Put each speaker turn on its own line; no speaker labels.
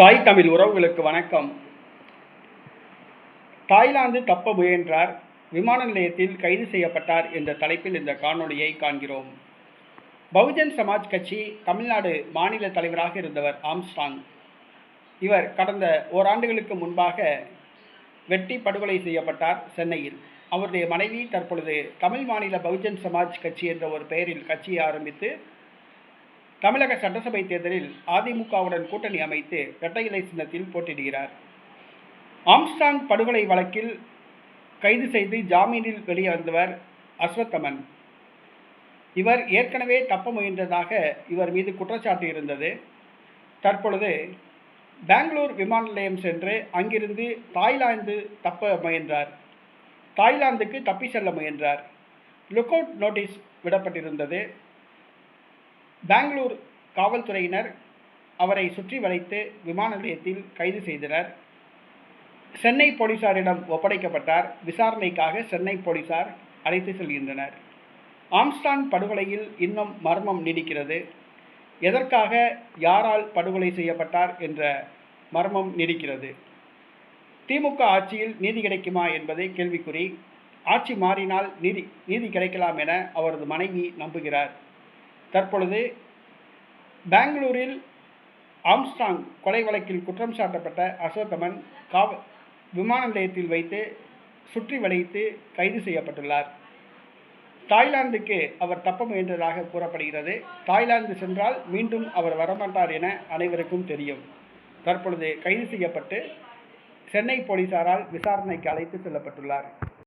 தாய் தமிழ் உறவுகளுக்கு வணக்கம். தாய்லாந்து தப்ப முயன்றார், விமான நிலையத்தில் கைது செய்யப்பட்டார் என்ற தலைப்பில் இந்த காணொளியை காண்கிறோம். பகுஜன் சமாஜ் கட்சி தமிழ்நாடு மாநில தலைவராக இருந்தவர் ஆம்ஸ்ட்ராங். இவர் கடந்த ஓராண்டுகளுக்கு முன்பாக வெட்டி படுகொலை செய்யப்பட்டார் சென்னையில். அவருடைய மனைவி தற்பொழுது தமிழ் மாநில பகுஜன் சமாஜ் கட்சி என்ற ஒரு பெயரில் கட்சியை ஆரம்பித்து தமிழக சட்டசபை தேர்தலில் அதிமுகவுடன் கூட்டணி அமைத்து இரட்டை இலை சின்னத்தில் போட்டியிடுகிறார். ஆம்ஸ்ட்ராங் படுகொலை வழக்கில் கைது செய்து ஜாமீனில் வெளியே வந்தவர் அஸ்வத்தமன். இவர் ஏற்கனவே தப்ப முயன்றதாக இவர் மீது குற்றச்சாட்டு இருந்தது. தற்பொழுது பெங்களூர் விமான நிலையம் சென்று அங்கிருந்து தாய்லாந்து தப்ப முயன்றார். தாய்லாந்துக்கு தப்பி செல்ல முயன்றார். லுக் அவுட் நோட்டீஸ் விடப்பட்டிருந்தது. பெங்களூர் காவல்துறையினர் அவரை சுற்றி வளைத்து விமான நிலையத்தில் கைது செய்தனர். சென்னை போலீசாரிடம் ஒப்படைக்கப்பட்டார். விசாரணைக்காக சென்னை போலீசார் அழைத்து செல்கின்றனர். ஆம்ஸ்ட்ராங் படுகொலையில் இன்னும் மர்மம் நீடிக்கிறது. எதற்காக, யாரால் படுகொலை செய்யப்பட்டார் என்ற மர்மம் நீடிக்கிறது. திமுக ஆட்சியில் நீதி கிடைக்குமா என்பது கேள்விக்குறி. ஆட்சி மாறினால் நீதி கிடைக்கலாம் என அவரது மனைவி நம்புகிறார். தற்பொழுது பெங்களூரில் ஆம்ஸ்ட்ராங் கொலை வழக்கில் குற்றம் சாட்டப்பட்ட அஸ்வத்தமன் விமான நிலையத்தில் வைத்து சுற்றி வளைத்து கைது செய்யப்பட்டுள்ளார். தாய்லாந்துக்கு அவர் தப்ப முயன்றதாக கூறப்படுகிறது. தாய்லாந்து சென்றால் மீண்டும் அவர் வரமாட்டார் என அனைவருக்கும் தெரியும். தற்பொழுது கைது செய்யப்பட்டு சென்னை போலீசாரால் விசாரணைக்கு அழைத்து செல்லப்பட்டுள்ளார்.